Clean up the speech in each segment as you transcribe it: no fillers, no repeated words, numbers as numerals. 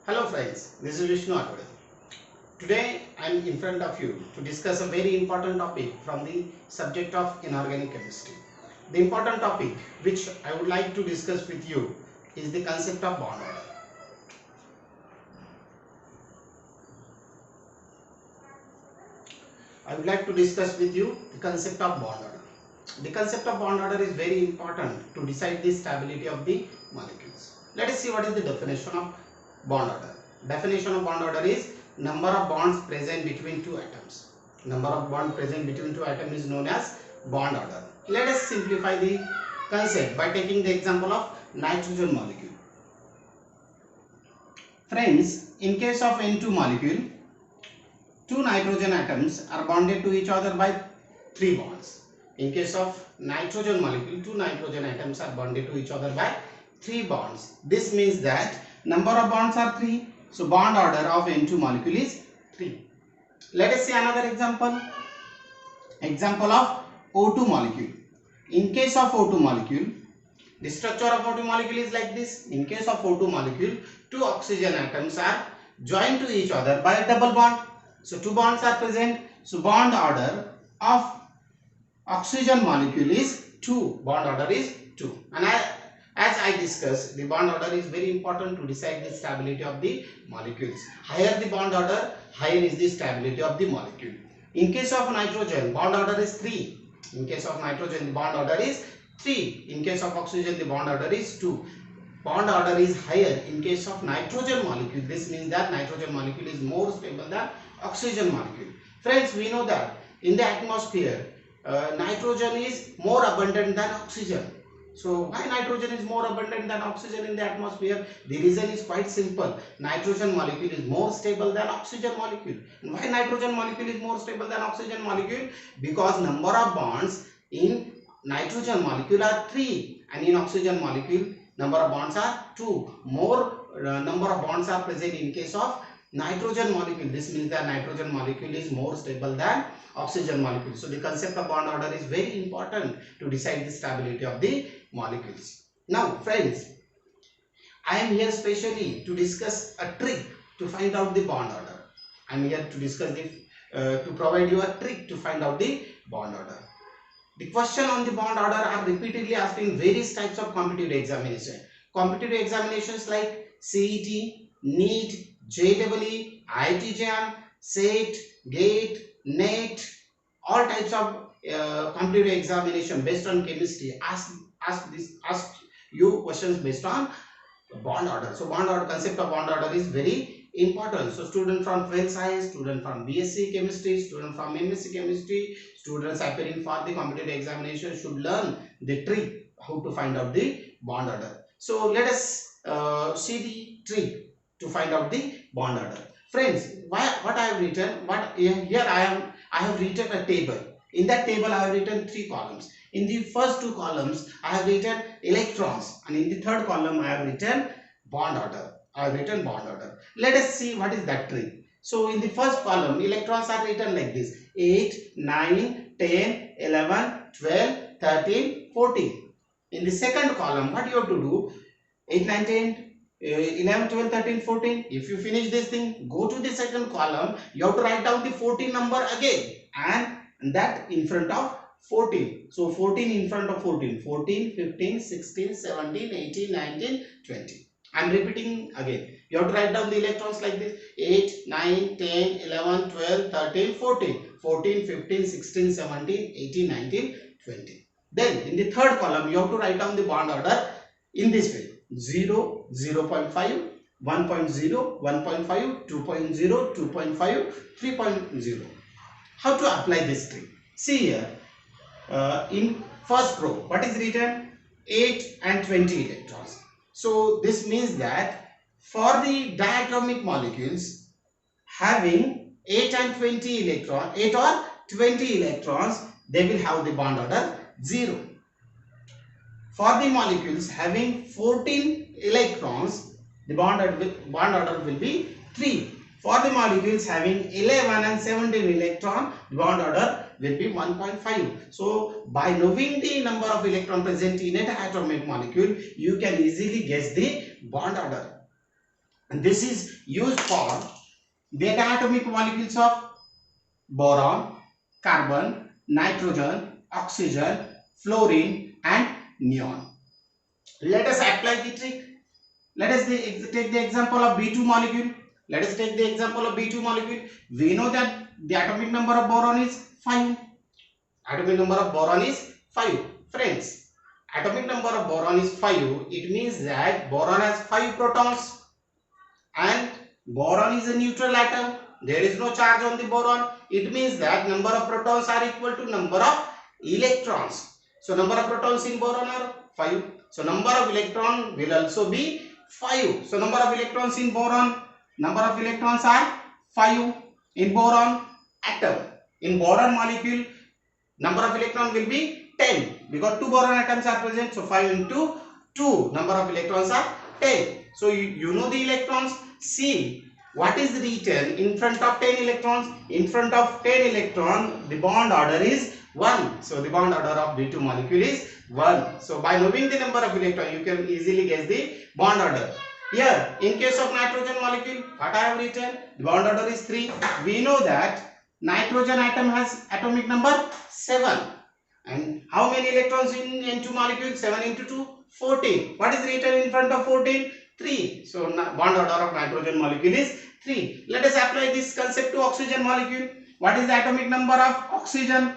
Hello friends, this is Vishnu Advade. Today I am in front of you to discuss a very important topic from the subject of inorganic chemistry. The important topic which I would like to discuss with you is the concept of bond order. I would like to discuss with you the concept of bond order. The concept of bond order is very important to decide the stability of the molecules. Let us see what is the definition of bond order. Definition of bond order is number of bonds present between two atoms. Number of bonds present between two atoms is known as bond order. Let us simplify the concept by taking the example of nitrogen molecule. Friends, in case of N2 molecule, two nitrogen atoms are bonded to each other by 3 bonds. In case of nitrogen molecule, two nitrogen atoms are bonded to each other by 3 bonds. This means that number of bonds are 3. So bond order of N2 molecule is 3. Let us see another example. Example of O2 molecule. In case of O2 molecule, the structure of O2 molecule is like this. In case of O2 molecule, two oxygen atoms are joined to each other by a double bond. So two bonds are present. So bond order of oxygen molecule is 2. Bond order is 2. And as I discussed, the bond order is very important to decide the stability of the molecules. Higher the bond order, higher is the stability of the molecule. In case of nitrogen, bond order is 3. In case of nitrogen, the bond order is 3. In case of oxygen, the bond order is 2. Bond order is higher in case of nitrogen molecule. This means that nitrogen molecule is more stable than oxygen molecule. Friends, we know that in the atmosphere, nitrogen is more abundant than oxygen. So why nitrogen is more abundant than oxygen in the atmosphere? The reason is quite simple. Nitrogen molecule is more stable than oxygen molecule. And why nitrogen molecule is more stable than oxygen molecule? Because number of bonds in nitrogen molecule are 3 and in oxygen molecule number of bonds are 2. More number of bonds are present in case of nitrogen molecule. This means that nitrogen molecule is more stable than oxygen molecule. So the concept of bond order is very important to decide the stability of the molecules. Now friends, I am here specially to discuss a trick to find out the bond order. I am here to discuss to provide you a trick to find out the bond order. The question on the bond order are repeatedly asked in various types of competitive examination. Competitive examinations like CET, NEET, JEE, IIT JAM, SET, GATE, NET, all types of competitive examination based on chemistry ask you questions based on bond order. So bond order, concept of bond order is very important. So student from 12th science, student from BSc chemistry, student from MSc chemistry, students appearing for the competitive examination should learn the trick how to find out the bond order. So let us see the trick to find out the bond order. Friends, what I have written, here I have written a table. In that table I have written 3 columns. In the first 2 columns I have written electrons, and in the third column I have written bond order. Let us see what is that trick. So in the first column electrons are written like this: 8, 9, 10, 11, 12, 13, 14. In the second column, what you have to do? 8, 9, 10, 11, 12, 13, 14. If you finish this thing, go to the second column. You have to write down the 14 number again, and that in front of 14. So 14 in front of 14. 14, 15, 16, 17, 18, 19, 20. I am repeating again. You have to write down the electrons like this: 8, 9, 10, 11, 12, 13, 14. 14, 15, 16, 17, 18, 19, 20. Then in the third column, you have to write down the bond order in this way: 0, 0.5, 1.0, 1.5, 2.0, 2.5, 3.0. How to apply this trick? See here, in first row, what is written? 8 and 20 electrons. So this means that for the diatomic molecules having 8 and 20 electrons, 8 or 20 electrons, they will have the bond order 0. For the molecules having 14 electrons, the bond order will be 3. For the molecules having 11 and 17 electron, the bond order will be 1.5. So by knowing the number of electron present in a diatomic molecule, you can easily guess the bond order. And this is used for the atomic molecules of boron, carbon, nitrogen, oxygen, fluorine and neon. Let us apply the trick. Let us take the example of B2 molecule. Let us take the example of B2 molecule. We know that the atomic number of boron is 5. Atomic number of boron is 5. Friends, atomic number of boron is 5. It means that boron has 5 protons and boron is a neutral atom. There is no charge on the boron. It means that number of protons are equal to number of electrons. So number of protons in boron are 5. So number of electron will also be 5. So number of electrons in boron, number of electrons are 5 in boron atom. In boron molecule, number of electron will be 10 because 2 boron atoms are present. So 5 into 2, number of electrons are 10. So you know the electrons. See what is written in front of 10 electrons. In front of 10 electron, the bond order is 1. So the bond order of B2 molecule is 1. So by knowing the number of electrons, you can easily guess the bond order. Here, in case of nitrogen molecule, what I have written, the bond order is 3. We know that nitrogen atom has atomic number 7. And how many electrons in N2 molecule? 7 into 2, 14. What is written in front of 14? 3. So bond order of nitrogen molecule is 3. Let us apply this concept to oxygen molecule. What is the atomic number of oxygen?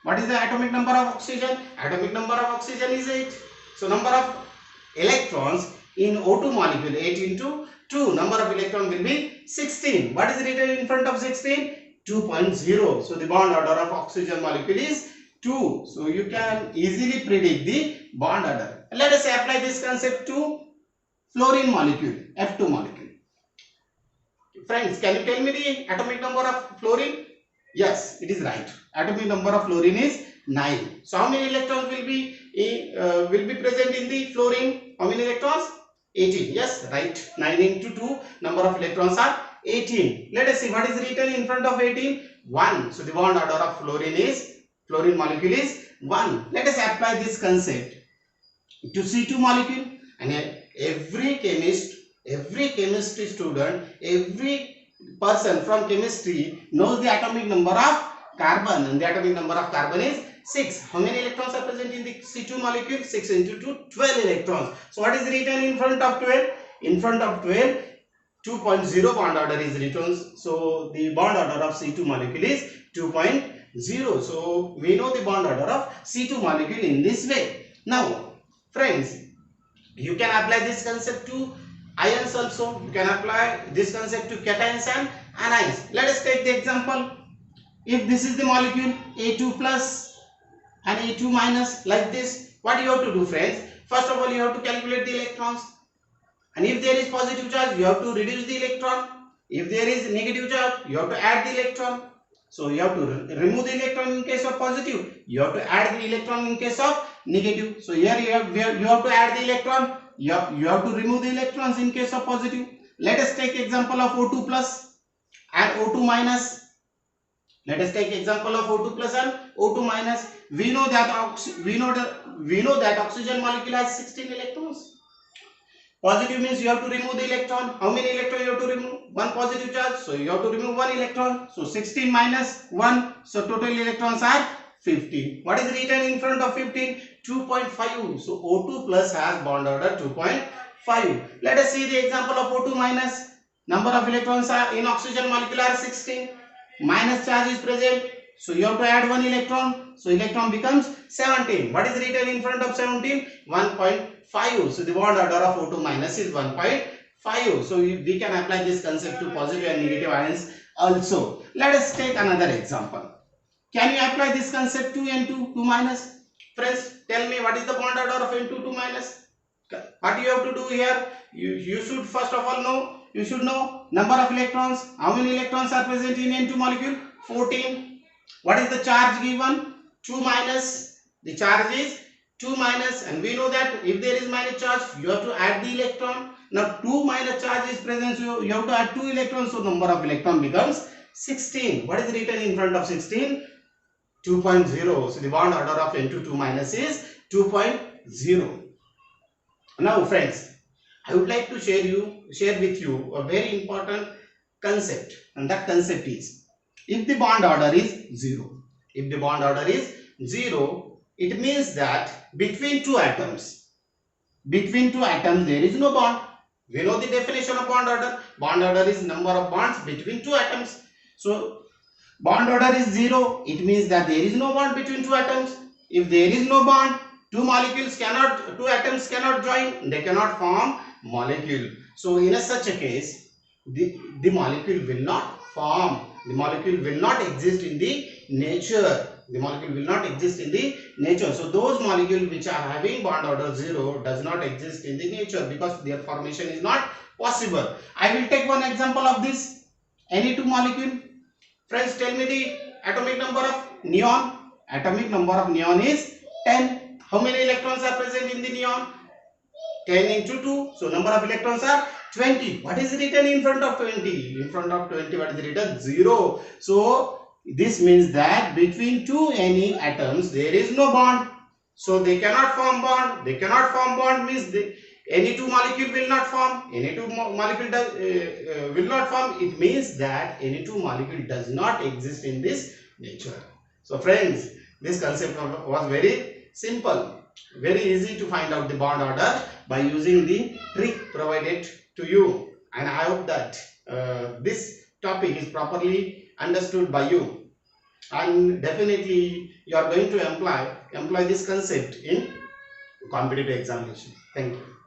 What is the atomic number of oxygen? Atomic number of oxygen is 8. So number of electrons in O2 molecule, 8 into 2. Number of electron will be 16. What is written in front of 16? 2.0. So the bond order of oxygen molecule is 2. So you can easily predict the bond order. Let us apply this concept to fluorine molecule, F2 molecule. Friends, can you tell me the atomic number of fluorine? Yes, it is right. Atomic number of fluorine is 9. So how many electrons will be present in the fluorine? How many electrons? 18. Yes, right. 9 into 2. Number of electrons are 18. Let us see what is written in front of 18. 1. So the bond order of fluorine molecule is 1. Let us apply this concept to C2 molecule. And every chemist, every chemistry student, every person from chemistry knows the atomic number of carbon, and the atomic number of carbon is 6. How many electrons are present in the C2 molecule? 6 into 2, 12 electrons. So what is written in front of 12? In front of 12, 2.0 bond order is written. So the bond order of C2 molecule is 2.0. So we know the bond order of C2 molecule in this way. Now friends, you can apply this concept to ions also. You can apply this concept to cations and anions. Let us take the example. If this is the molecule A2 plus and A2 minus like this, what you have to do, friends? First of all, you have to calculate the electrons. And if there is positive charge, you have to reduce the electron. If there is negative charge, you have to add the electron. So you have to remove the electron in case of positive. You have to add the electron in case of negative. So here you have to add the electron. You have to remove the electrons in case of positive. Let us take example of O2 plus and O2 minus. Let us take example of O2 plus and O2 minus. We know that oxygen molecule has 16 electrons. Positive means you have to remove the electron. How many electrons you have to remove? One positive charge. So you have to remove one electron. So 16 minus 1. So total electrons are 15. What is written in front of 15? 2.5. So O2 plus has bond order 2.5. Let us see the example of O2 minus. Number of electrons are in oxygen molecule are 16. Minus charge is present. So you have to add one electron. So electron becomes 17. What is written in front of 17? 1.5. So the bond order of O2 minus is 1.5. So we can apply this concept to positive and negative ions also. Let us take another example. Can you apply this concept to N2 2 minus? Friends, tell me what is the bond order of N2 2 minus? What you have to do here? You should first of all know. You should know number of electrons. How many electrons are present in N2 molecule? 14. What is the charge given? 2 minus. The charge is 2 minus, and we know that if there is minus charge, you have to add the electron. Now 2 minus charge is present, so you have to add 2 electrons, so number of electron becomes 16. What is written in front of 16? 2.0. So the bond order of N2 2 minus is 2.0. Now friends, I would like to share with you a very important concept, and that concept is, if the bond order is 0, if the bond order is 0, it means that between two atoms there is no bond. We know the definition of bond order. Bond order is number of bonds between two atoms. So bond order is 0, it means that there is no bond between two atoms. If there is no bond, two atoms cannot join, they cannot form molecule. So in such a case, the molecule will not form, the molecule will not exist in the nature. The molecule will not exist in the nature. So those molecules which are having bond order 0 does not exist in the nature because their formation is not possible. I will take one example of this. Any two molecule. Friends, tell me the atomic number of neon. Atomic number of neon is 10. How many electrons are present in the neon? 10 into 2. So number of electrons are 20. What is written in front of 20? In front of 20, what is written? 0. So this means that between two any atoms there is no bond. So they cannot form bond. They cannot form bond means any two molecule will not form. Any two molecule will not form. It means that any two molecule does not exist in this nature. So friends, this concept was very simple, very easy to find out the bond order by using the trick provided to you. And I hope that this topic is properly understood by you, and definitely you are going to employ this concept in competitive examination. Thank you.